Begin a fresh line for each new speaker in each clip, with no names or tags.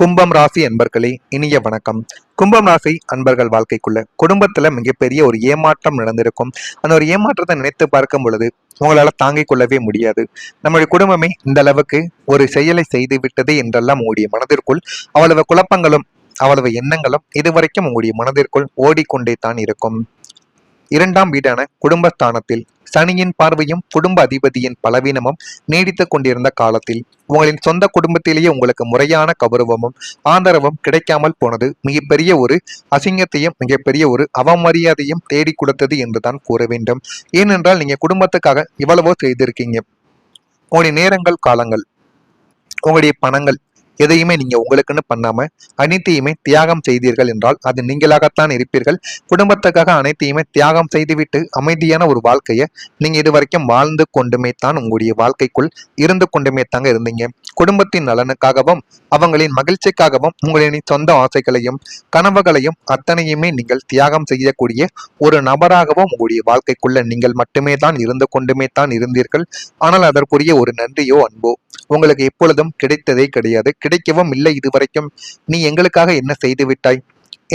கும்பம் ராசி அன்பர்களே, இனிய வணக்கம். கும்பம் ராசி அன்பர்கள் வாழ்க்கைக்குள்ள குடும்பத்துல மிகப்பெரிய ஒரு ஏமாற்றம் நடந்திருக்கும். அந்த ஒரு ஏமாற்றத்தை நினைத்து பார்க்கும் பொழுது உங்களால தாங்கிக் கொள்ளவே முடியாது. நம்முடைய குடும்பமே இந்த அளவுக்கு ஒரு செயலை செய்து விட்டது என்றெல்லாம் உங்களுடைய மனதிற்குள் அவ்வளவு குழப்பங்களும் அவ்வளவு எண்ணங்களும் இதுவரைக்கும் உங்களுடைய மனதிற்குள் ஓடிக்கொண்டே தான் இருக்கும். இரண்டாம் வீடான குடும்பஸ்தானத்தில் சனியின் பார்வையும் குடும்ப அதிபதியின் பலவீனமும் நீடித்துக் கொண்டிருந்த காலத்தில் உங்களின் சொந்த குடும்பத்திலேயே உங்களுக்கு முறையான கௌரவமும் ஆதரவும் கிடைக்காமல் போனது மிகப்பெரிய ஒரு அசிங்கத்தையும் மிகப்பெரிய ஒரு அவமரியாதையும் தேடி கொடுத்தது என்றுதான் கூற வேண்டும். ஏனென்றால் நீங்க குடும்பத்துக்காக இவ்வளவோ செய்திருக்கீங்க. உங்களுடைய நேரங்கள், காலங்கள், உங்களுடைய பணங்கள் எதையுமே நீங்க உங்களுக்குன்னு பண்ணாம அனைத்தையுமே தியாகம் செய்தீர்கள் என்றால் அது நீங்களாகத்தான் இருப்பீர்கள். குடும்பத்துக்காக அனைத்தையுமே தியாகம் செய்துவிட்டு அமைதியான ஒரு வாழ்க்கையை நீங்க இதுவரைக்கும் வாழ்ந்து கொண்டுமே தான் உங்களுடைய வாழ்க்கைக்குள் இருந்து கொண்டுமே தாங்க இருந்தீங்க. குடும்பத்தின் நலனுக்காகவும் அவங்களின் மகிழ்ச்சிக்காகவும் உங்களின் சொந்த ஆசைகளையும் கனவுகளையும் அத்தனையுமே நீங்கள் தியாகம் செய்யக்கூடிய ஒரு நபராகவும் உங்களுடைய வாழ்க்கைக்குள்ள நீங்கள் மட்டுமே தான் இருந்து கொண்டுமே தான் இருந்தீர்கள். ஆனால் அதற்குரிய ஒரு நன்றியோ அன்போ உங்களுக்கு எப்பொழுதும் கிடைத்ததே கிடையாது, கிடைக்கவும் இல்லை. இதுவரைக்கும் நீ எங்களுக்காக என்ன செய்து விட்டாய்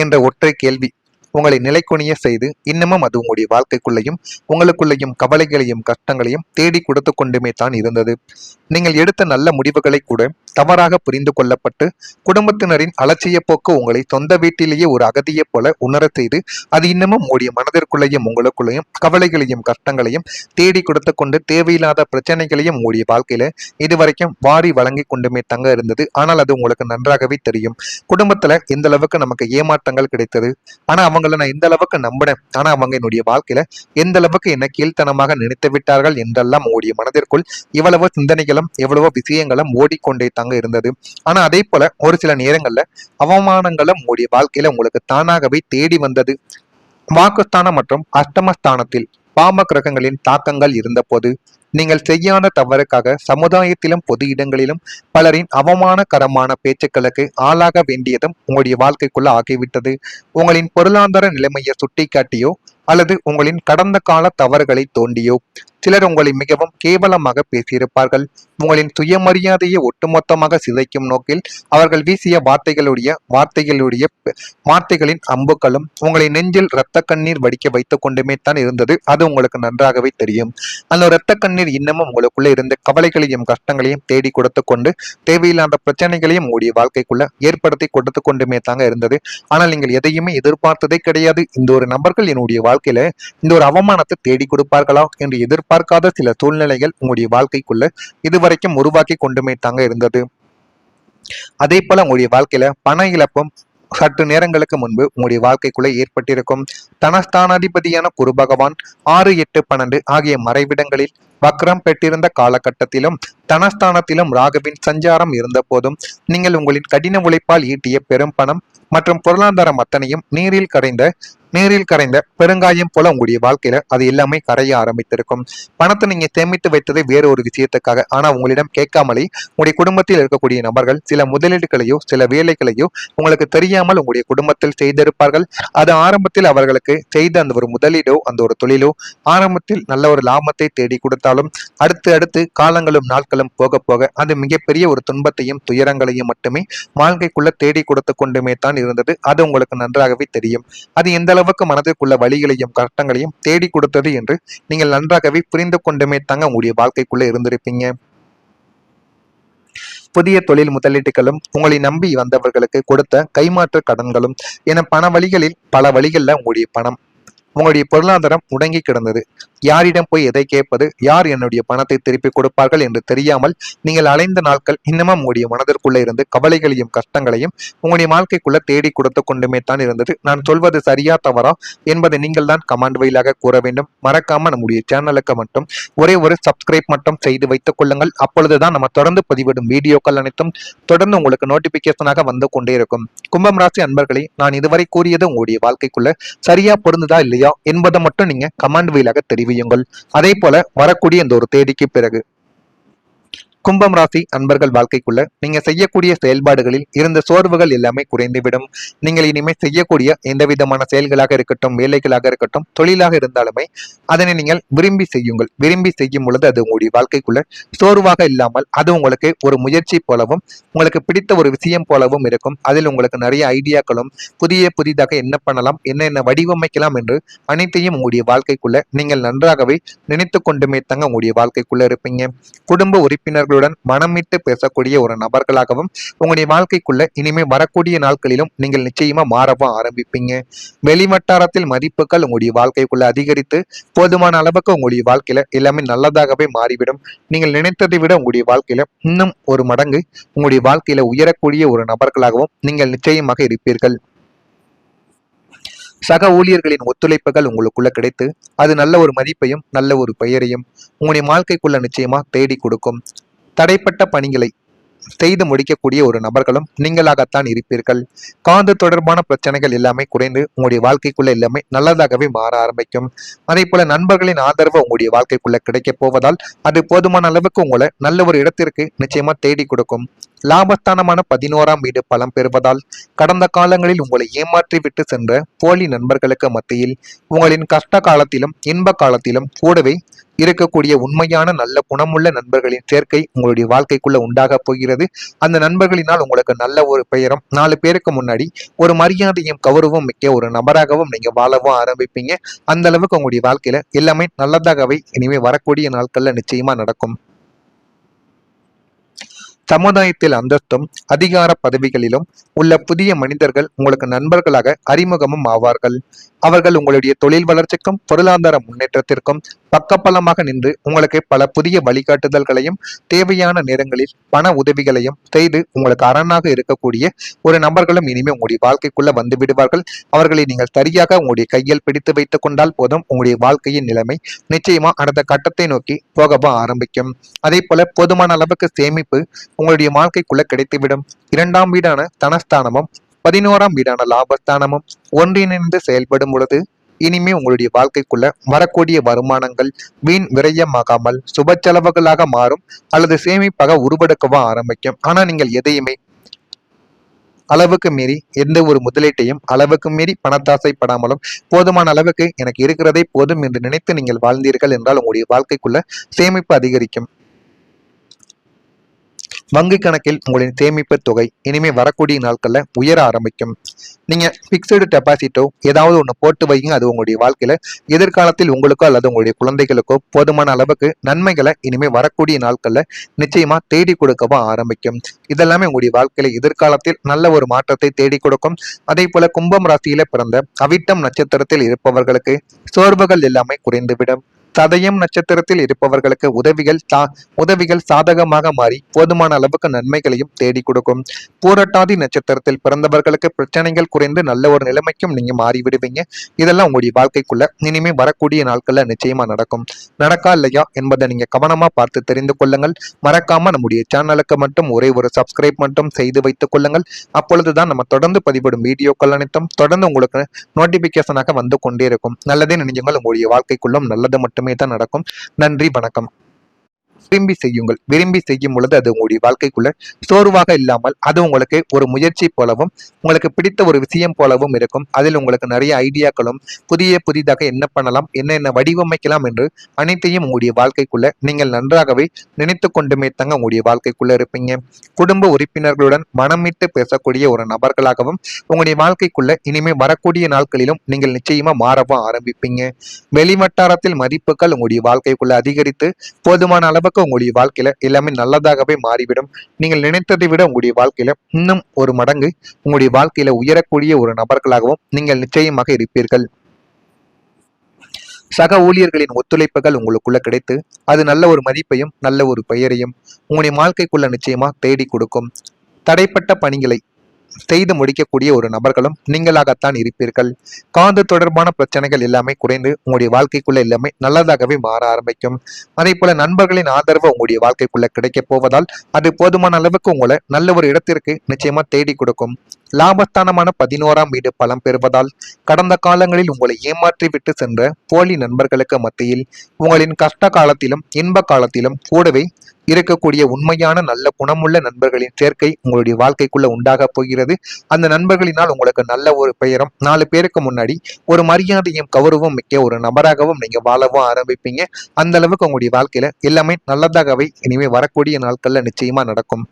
என்ற ஒற்றை கேள்வி உங்களை நிலைக்குனிய செய்து இன்னமும் அது உங்களுடைய வாழ்க்கைக்குள்ளையும் உங்களுக்குள்ளேயும் கவலைகளையும் கஷ்டங்களையும் தேடி கொடுத்து கொண்டுமே தான் இருந்தது. நீங்கள் எடுத்த நல்ல முடிவுகளை கூட தவறாக புரிந்து கொள்ளப்பட்டு குடும்பத்தினரின் அலட்சிய போக்கு உங்களை சொந்த வீட்டிலேயே ஒரு அகதியை போல உணர செய்து அது இன்னமும் உங்களுடைய மனதிற்குள்ளேயும் உங்களுக்குள்ளேயும் கவலைகளையும் கஷ்டங்களையும் தேடி கொடுத்து கொண்டு தேவையில்லாத பிரச்சனைகளையும் உங்களுடைய வாழ்க்கையில இதுவரைக்கும் வாரி வழங்கி கொண்டுமே தங்க இருந்தது. ஆனால் அது உங்களுக்கு நன்றாகவே தெரியும். குடும்பத்துல எந்த அளவுக்கு நமக்கு ஏமாற்றங்கள் கிடைத்தது, ஆனா அவங்கள நான் எந்த அளவுக்கு நம்பினேன், ஆனா அவங்க என்னுடைய வாழ்க்கையில எந்த அளவுக்கு என்ன கீழ்த்தனமாக நினைத்து விட்டார்கள் என்றெல்லாம் உங்களுடைய மனதிற்குள் இவ்வளவோ சிந்தனைகளும் எவ்வளவோ விஷயங்களும் ஓடிக்கொண்டே தாங்க இருந்தது. ஆனா அதே போல ஒரு சில நேரங்கள்ல அவமானங்களும் உங்களுடைய வாழ்க்கையில உங்களுக்கு தானாகவே தேடி வந்தது. வாக்குஸ்தானம் மற்றும் அஷ்டமஸ்தானத்தில் பாம கிரகங்களின் தாக்கங்கள் இருந்த போது நீங்கள் செய்யாத தவறுக்காக சமுதாயத்திலும் பொது இடங்களிலும் பலரின் அவமானகரமான பேச்சுக்களுக்கு ஆளாக வேண்டியதும் உங்களுடைய வாழ்க்கைக்குள்ள ஆகிவிட்டது. உங்களின் பொருளாதார நிலைமையை சுட்டிக்காட்டியோ அல்லது உங்களின் கடந்த கால தவறுகளை தோண்டியோ சிலர் உங்களை மிகவும் கேவலமாக பேசியிருப்பார்கள். உங்களின் சுயமரியாதையை ஒட்டுமொத்தமாக சிதைக்கும் நோக்கில் அவர்கள் வீசிய வார்த்தைகளின் அம்புகளும் உங்களை நெஞ்சில் இரத்த கண்ணீர் வடிக்க வைத்துக் கொண்டுமே தான் இருந்தது. அது உங்களுக்கு நன்றாகவே தெரியும். அந்த இரத்த கண்ணீர் இன்னமும் உங்களுக்குள்ள இருந்த கவலைகளையும் கஷ்டங்களையும் தேடி கொடுத்து கொண்டு தேவையில்லாத பிரச்சனைகளையும் உங்களுடைய வாழ்க்கைக்குள்ள ஏற்படுத்தி கொடுத்து கொண்டுமே தாங்க இருந்தது. ஆனால் நீங்கள் எதையுமே எதிர்பார்த்ததே கிடையாது. இந்த ஒரு நபர்கள் என்னுடைய வாழ்க்கையில இந்த ஒரு அவமானத்தை தேடி கொடுப்பார்களா என்று எதிர்பார்க்காத சில சூழ்நிலைகள் உங்களுடைய வாழ்க்கைக்குள்ள இதுவரைக்கும் உருவாக்கி கொண்டுமே தாங்க இருந்தது. அதே போல உங்களுடைய வாழ்க்கையில பண இழப்பும் சற்று நேரங்களுக்கு முன்பு உங்களுடைய வாழ்க்கைக்குள்ள ஏற்பட்டிருக்கும். தனஸ்தானாதிபதியான குரு பகவான் 6, 8, 12 ஆகிய மறைவிடங்களில் வக்ரம் பெற்றிருந்த காலகட்டத்திலும் தனஸ்தானத்திலும் ராகுவின் சஞ்சாரம் இருந்த போதும் நீங்கள் உங்களின் கடின உழைப்பால் ஈட்டிய பெரும் பணம் மற்றும் பொருளாதாரம் அத்தனையும் நீரில் கரைந்த பெருங்காயம் போல உங்களுடைய வாழ்க்கையில அது எல்லாமே கரைய ஆரம்பித்திருக்கும். பணத்தை நீங்க சேமித்து வைத்ததை வேற ஒரு விஷயத்துக்காக, ஆனா உங்களிடம் கேட்காமலே உங்களுடைய குடும்பத்தில் இருக்கக்கூடிய நபர்கள் சில முதலீடுகளையோ சில வேலைகளையோ உங்களுக்கு தெரியாமல் உங்களுடைய குடும்பத்தில் செய்திருப்பார்கள். அது ஆரம்பத்தில் அவர்களுக்கு செய்த அந்த ஒரு முதலீடோ அந்த ஒரு தொழிலோ ஆரம்பத்தில் நல்ல ஒரு லாபத்தை தேடி கொடுத்தாலும் அடுத்து காலங்களும் நாட்களும் போக போக அது மிகப்பெரிய ஒரு துன்பத்தையும் துயரங்களையும் மட்டுமே வாழ்க்கைக்குள்ள தேடி கொடுத்து கொண்டுமே தான் இருந்தது. அது உங்களுக்கு நன்றாகவே தெரியும். அது எந்த அளவுக்கு மனதிற்குள்ள வழிகளையும் கஷ்டங்களையும் தேடி கொடுத்தது என்று நீங்கள் நன்றாகவே புரிந்து கொண்டுமே தாங்க உங்களுடைய வாழ்க்கைக்குள்ள இருந்திருப்பீங்க. புதிய தொழில் முதலீட்டுகளும் உங்களை நம்பி வந்தவர்களுக்கு கொடுத்த கைமாற்று கடன்களும் என பண வழிகளில் பல வழிகளில் உங்களுடைய பணம் உங்களுடைய பொருளாதாரம் முடங்கி கிடந்தது. யாரிடம் போய் எதை கேட்பது, யார் என்னுடைய பணத்தை திருப்பி கொடுப்பார்கள் என்று தெரியாமல் நீங்கள் அலைந்த நாட்கள் இன்னமும் உங்களுடைய மனதிற்குள்ள இருந்து கவலைகளையும் கஷ்டங்களையும் உங்களுடைய வாழ்க்கைக்குள்ள தேடி கொடுத்து கொண்டுமே தான் இருந்தது. நான் சொல்வது சரியா தவறா என்பதை நீங்கள் தான் கமெண்ட் வழியாக கூற வேண்டும். மறக்காம நம்முடைய சேனலுக்கு மட்டும் ஒரே ஒரு சப்ஸ்கிரைப் மட்டும் செய்து வைத்துக் கொள்ளுங்கள். அப்பொழுதுதான் நம்ம தொடர்ந்து பதிவிடும் வீடியோக்கள் அனைத்தும் தொடர்ந்து உங்களுக்கு நோட்டிபிகேஷனாக வந்து கொண்டே இருக்கும். கும்பம் ராசி அன்பர்களே, நான் இதுவரை கூறியது உங்களுடைய வாழ்க்கைக்குள்ள சரியா பொருந்துதா இல்லையா என்பதை மட்டும் நீங்க கமெண்ட் வழியாக தெரிவியுங்கள். அதே போல வரக்கூடிய இந்த ஒரு தேதிக்கு பிறகு கும்பம் ராசி அன்பர்கள் வாழ்க்கைக்குள்ள நீங்க செய்யக்கூடிய செயல்பாடுகளில் இருந்த சோர்வுகள் எல்லாமே குறைந்துவிடும். நீங்கள் இனிமேல் செய்யக்கூடிய எந்த விதமான செயல்களாக இருக்கட்டும், வேலைகளாக இருக்கட்டும், தொழிலாக இருந்தாலுமே அதனை நீங்கள் விரும்பி செய்யுங்கள். விரும்பி செய்யும் பொழுது அது உங்களுடைய வாழ்க்கைக்குள்ள சோர்வாக இல்லாமல் அது உங்களுக்கு ஒரு முயற்சி போலவும் உங்களுக்கு பிடித்த ஒரு விஷயம் போலவும் இருக்கும். அதில் உங்களுக்கு நிறைய ஐடியாக்களும் புதிதாக என்ன பண்ணலாம், என்ன வடிவமைக்கலாம் என்று அனைத்தையும் உங்களுடைய வாழ்க்கைக்குள்ள நீங்கள் நன்றாகவே நினைத்து கொண்டுமே தங்க உங்களுடைய வாழ்க்கைக்குள்ள இருப்பீங்க. குடும்ப உறுப்பினர்களுடன் மனம் விட்டு பேசக்கூடிய ஒரு நபர்களாகவும் உங்களுடைய வாழ்க்கைக்குள்ள இனிமே வரக்கூடிய நாட்களிலும் நீங்கள் நிச்சயமா மாறவும் ஆரம்பிப்பீங்க. வெளிவட்டாரத்தில் மதிப்புகள் உங்களுடைய வாழ்க்கைக்குள்ள அதிகரித்து போதுமான அளவுக்கு உங்களுடைய வாழ்க்கையில எல்லாமே நல்லதாகவே மாறிவிடும். நீங்கள் நினைத்ததை விட உங்களுடைய வாழ்க்கையில இன்னும் ஒரு மடங்கு உங்களுடைய வாழ்க்கையில உயரக்கூடிய ஒரு நபர்களாகவும் நீங்கள் நிச்சயமாக இருப்பீர்கள். சக ஊழியர்களின் ஒத்துழைப்புகள் உங்களுக்குள்ள கிடைத்து அது நல்ல ஒரு மதிப்பையும் நல்ல ஒரு பெயரையும் உங்களுடைய வாழ்க்கைக்குள்ள நிச்சயமா தேடி கொடுக்கும். தடைப்பட்ட பணிகளை செய்து முடிக்கக்கூடிய ஒரு நபர்களும் நீங்களாகத்தான் இருப்பீர்கள். காது தொடர்பான பிரச்சனைகள் எல்லாமே குறைந்து உங்களுடைய வாழ்க்கைக்குள்ள எல்லாமே நல்லதாகவே மாற ஆரம்பிக்கும். அதே போல நண்பர்களின் ஆதரவு உங்களுடைய வாழ்க்கைக்குள்ள கிடைக்க போவதால் அது போதுமான அளவுக்கு உங்களை நல்ல ஒரு இடத்திற்கு நிச்சயமா தேடி கொடுக்கும். லாபஸ்தானமான 11ஆம் வீடு பலம் பெறுவதால் கடந்த காலங்களில் உங்களை ஏமாற்றி விட்டு சென்ற போலி நண்பர்களுக்கு மத்தியில் உங்களின் கஷ்ட காலத்திலும் இன்ப காலத்திலும் கூடவே இருக்கக்கூடிய உண்மையான நல்ல குணமுள்ள நண்பர்களின் சேர்க்கை உங்களுடைய வாழ்க்கைக்குள்ள உண்டாக போகிறது. அந்த நண்பர்களினால் உங்களுக்கு நல்ல ஒரு பெயரும் 4 பேருக்கு முன்னாடி ஒரு மரியாதையும் கௌரவம் மிக்க ஒரு நபராகவும் நீங்க வாழவும் ஆரம்பிப்பீங்க. அந்த அளவுக்கு உங்களுடைய வாழ்க்கையில எல்லாமே நல்லதாகவே இனிமே வரக்கூடிய நாட்கள்ல நிச்சயமா நடக்கும். சமுதாயத்தில் அந்தஸ்தும் அதிகார பதவிகளிலும் உள்ள புதிய மனிதர்கள் உங்களுக்கு நண்பர்களாக அறிமுகமும் ஆவார்கள். அவர்கள் உங்களுடைய தொழில் வளர்ச்சிக்கும் பொருளாதார முன்னேற்றத்திற்கும் பக்கபலமாக நின்று உங்களுக்கு பல புதிய வழிகாட்டுதல்களையும் தேவையான நேரங்களில் பண உதவிகளையும் செய்து உங்களுக்கு அரணாக இருக்கக்கூடிய ஒரு நபர்களும் இனிமே உங்களுடைய வாழ்க்கைக்குள்ள வந்து விடுவார்கள். அவர்களை நீங்கள் சரியாக உங்களுடைய கையில் பிடித்து வைத்துக் கொண்டால் போதும், உங்களுடைய வாழ்க்கையின் நிலைமை நிச்சயமா அடுத்த கட்டத்தை நோக்கி போகவும் ஆரம்பிக்கும். அதே போல போதுமான அளவுக்கு சேமிப்பு உங்களுடைய வாழ்க்கைக்குள்ள கிடைத்துவிடும். 2ஆம் வீடான தனஸ்தானமும் 11ஆம் வீடான லாபஸ்தானமும் ஒன்றிணைந்து செயல்படும் பொழுது இனிமே உங்களுடைய வாழ்க்கைக்குள்ள வரக்கூடிய வருமானங்கள் வீண் விரயமாகாமல் சுப செலவுகளாக மாறும் அல்லது சேமிப்பாக உருவெடுக்கவும் ஆரம்பிக்கும். ஆனா நீங்கள் எதையுமே அளவுக்கு மீறி எந்த ஒரு முதலீட்டையும் அளவுக்கு மீறி பணத்தாசைப்படாமலும் போதுமான அளவுக்கு எனக்கு இருக்கிறதே போதும் என்று நினைத்து நீங்கள் வாழ்ந்தீர்கள் என்றால் உங்களுடைய வாழ்க்கைக்குள்ள சேமிப்பு அதிகரிக்கும். வங்கி கணக்கில் உங்களின் சேமிப்பு தொகை இனிமே வரக்கூடிய நாட்கள்ல உயர ஆரம்பிக்கும். நீங்க பிக்சடு டெபாசிட்டோ ஏதாவது ஒண்ணு போட்டு வைங்க. அது உங்களுடைய வாழ்க்கையில எதிர்காலத்தில் உங்களுக்கோ அல்லது உங்களுடைய குழந்தைகளுக்கோ போதுமான அளவுக்கு நன்மைகளை இனிமே வரக்கூடிய நாட்கள்ல நிச்சயமா தேடி கொடுக்கவும் ஆரம்பிக்கும். இதெல்லாமே உங்களுடைய வாழ்க்கையில எதிர்காலத்தில் நல்ல ஒரு மாற்றத்தை தேடி கொடுக்கும். அதே போல கும்பம் ராசியில பிறந்த அவிட்டம் நட்சத்திரத்தில் இருப்பவர்களுக்கு சோர்வுகள் எல்லாமே குறைந்துவிடும். சதயம் நட்சத்திரத்தில் இருப்பவர்களுக்கு உதவிகள் சாதகமாக மாறி போதுமான அளவுக்கு நன்மைகளையும் தேடி கொடுக்கும். பூரட்டாதி நட்சத்திரத்தில் பிறந்தவர்களுக்கு பிரச்சனைகள் குறைந்து நல்ல ஒரு நிலைமைக்கும் நீங்க மாறிவிடுவீங்க. இதெல்லாம் உங்களுடைய வாழ்க்கைக்குள்ள இனிமே வரக்கூடிய நாட்கள்ல நிச்சயமா நடக்கும். நடக்கா இல்லையா என்பதை நீங்க கவனமா பார்த்து தெரிந்து கொள்ளுங்கள். மறக்காம நம்முடைய சேனலுக்கு மட்டும் ஒரே ஒரு சப்ஸ்கிரைப் மட்டும் செய்து வைத்துக் கொள்ளுங்கள். அப்பொழுதுதான் நம்ம தொடர்ந்து பதிவிடும் வீடியோக்கள் அனைத்தும் தொடர்ந்து உங்களுக்கு நோட்டிபிகேஷனாக வந்து கொண்டே இருக்கும். நல்லதே நினைஞ்சுங்கள். உங்களுடைய வாழ்க்கைக்குள்ளும் நல்லது மட்டுமே தான் நடக்கும். நன்றி, வணக்கம். விரும்பி செய்யுங்கள். விரும்பி செய்யும் பொழுது அது உங்களுடைய வாழ்க்கைக்குள்ள சோர்வாக இல்லாமல் அது உங்களுக்கு ஒரு முயற்சி போலவும் உங்களுக்கு பிடித்த ஒரு விஷயம் போலவும் இருக்கும். அதில் உங்களுக்கு நிறைய ஐடியாக்களும் புதிதாக என்ன பண்ணலாம், என்ன வடிவமைக்கலாம் என்று அனைத்தையும் உங்களுடைய வாழ்க்கைக்குள்ள நீங்கள் நன்றாகவே நினைத்து கொண்டுமே தங்க உங்களுடைய வாழ்க்கைக்குள்ள இருப்பீங்க. குடும்ப உறுப்பினர்களுடன் மனம் விட்டு பேசக்கூடிய ஒரு நபர்களாகவும் உங்களுடைய வாழ்க்கைக்குள்ள இனிமே வரக்கூடிய நாட்களிலும் நீங்கள் நிச்சயமா மாறவும் ஆரம்பிப்பீங்க. வெளிவட்டாரத்தில் மதிப்புகள் உங்களுடைய வாழ்க்கைக்குள்ள அதிகரித்து போதுமான அளவுக்கு உங்களுடைய வாழ்க்கையில எல்லாமே நல்லதாகவே மாறிவிடும். நீங்கள் நினைத்ததை விட உங்களுடைய வாழ்க்கையில இன்னும் ஒரு மடங்கு உங்களுடைய வாழ்க்கையில உயரக்கூடிய ஒரு நபர்களாகவும் நீங்கள் நிச்சயமாக இருப்பீர்கள். சக ஊழியர்களின் ஒத்துழைப்புகள் உங்களுக்குள்ள கிடைத்து அது நல்ல ஒரு மதிப்பையும் நல்ல ஒரு பெயரையும் உங்களுடைய வாழ்க்கைக்குள்ள நிச்சயமா தேடி கொடுக்கும். தடைப்பட்ட பணிகளை செய்து முடிக்கக்கூடிய ஒரு நபர்களும் நீங்களாகத்தான் இருப்பீர்கள். காது தொடர்பான பிரச்சனைகள் எல்லாமே குறைந்து உங்களுடைய வாழ்க்கைக்குள்ள எல்லாமே நல்லதாகவே மாற ஆரம்பிக்கும். அதே போல நண்பர்களின் ஆதரவு உங்களுடைய வாழ்க்கைக்குள்ள கிடைக்க போவதால் அது போதுமான அளவுக்கு உங்களை நல்ல ஒரு இடத்திற்கு நிச்சயமா தேடி கொடுக்கும். லாபஸ்தானமான 11ஆம் வீடு பலம் பெறுவதால் கடந்த காலங்களில் உங்களை ஏமாற்றி விட்டு சென்ற போலி நண்பர்களுக்கு மத்தியில் உங்களின் கஷ்ட காலத்திலும் இன்ப காலத்திலும் கூடவே இருக்கக்கூடிய உண்மையான நல்ல குணமுள்ள நண்பர்களின் சேர்க்கை உங்களுடைய வாழ்க்கைக்குள்ள உண்டாக போகிறது. அந்த நண்பர்களினால் உங்களுக்கு நல்ல ஒரு பெயரும் 4 பேருக்கு முன்னாடி ஒரு மரியாதையும் கௌரவம் மிக்க ஒரு நபராகவும் நீங்க வாழவும் ஆரம்பிப்பீங்க. அந்த அளவுக்கு உங்களுடைய வாழ்க்கையில எல்லாமே நல்லதாகவே இனிமே வரக்கூடிய நாட்கள்ல நிச்சயமா நடக்கும்.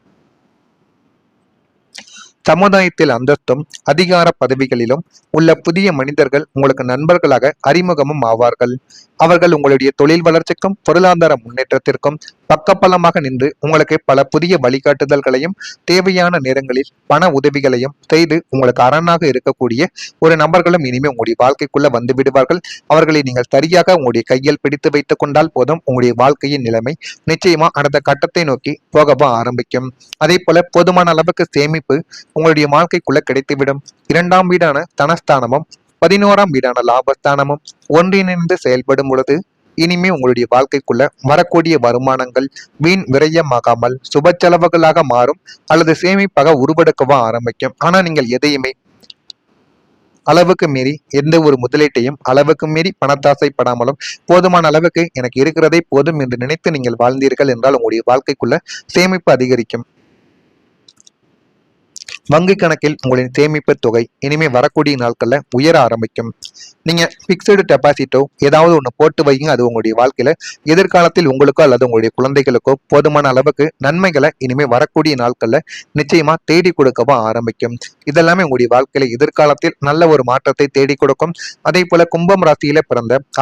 சமுதாயத்தில் அந்தஸ்தும் அதிகார பதவிகளிலும் உள்ள புதிய மனிதர்கள் உங்களுக்கு நண்பர்களாக அறிமுகமும் ஆவார்கள். அவர்கள் உங்களுடைய தொழில் வளர்ச்சிக்கும் பொருளாதார முன்னேற்றத்திற்கும் பக்கபலமாக நின்று உங்களுக்கு பல புதிய வழிகாட்டுதல்களையும் தேவையான நேரங்களில் பண உதவிகளையும் செய்து உங்களுக்கு அரணாக இருக்கக்கூடிய ஒரு நபர்களும் இனிமே உங்களுடைய வாழ்க்கைக்குள்ள வந்து விடுவார்கள். அவர்களை நீங்கள் சரியாக உங்களுடைய கையில் பிடித்து வைத்துக் கொண்டால் போதும், உங்களுடைய வாழ்க்கையின் நிலைமை நிச்சயமா அடுத்த கட்டத்தை நோக்கி போகவும் ஆரம்பிக்கும். அதே போல போதுமான அளவுக்கு சேமிப்பு உங்களுடைய வாழ்க்கைக்குள்ள கிடைத்துவிடும். 2ஆம் வீடான தனஸ்தானமும் 11ஆம் வீடான லாபஸ்தானமும் ஒன்றிணைந்து செயல்படும் பொழுது இனிமே உங்களுடைய வாழ்க்கைக்குள்ள வரக்கூடிய வருமானங்கள் வீண் விரயமாகாமல் சுப செலவுகளாக மாறும் அல்லது சேமிப்பாக உருவெடுக்கவும் ஆரம்பிக்கும். ஆனா நீங்கள் எதையுமே அளவுக்கு மீறி எந்த ஒரு முதலீட்டையும் அளவுக்கு மீறி பணத்தாசைப்படாமலும் போதுமான அளவுக்கு எனக்கு இருக்கிறதே போதும் என்று நினைத்து நீங்கள் வாழ்ந்தீர்கள் என்றால் உங்களுடைய வாழ்க்கைக்குள்ள சேமிப்பு அதிகரிக்கும். வங்கி கணக்கில் உங்களின் சேமிப்பு தொகை இனிமே வரக்கூடிய நாட்கள்ல உயர ஆரம்பிக்கும். நீங்க பிக்சடு டெபாசிட்டோ ஏதாவது ஒண்ணு போட்டு வைங்க. அது உங்களுடைய வாழ்க்கையில எதிர்காலத்தில் உங்களுக்கோ அல்லது உங்களுடைய குழந்தைகளுக்கோ போதுமான அளவுக்கு நன்மைகளை இனிமே வரக்கூடிய நாட்கள்ல நிச்சயமா தேடி கொடுக்கவும் ஆரம்பிக்கும். இதெல்லாமே உங்களுடைய வாழ்க்கையில எதிர்காலத்தில் நல்ல ஒரு மாற்றத்தை தேடி கொடுக்கும். அதே போல கும்பம் ராசியில பிறந்த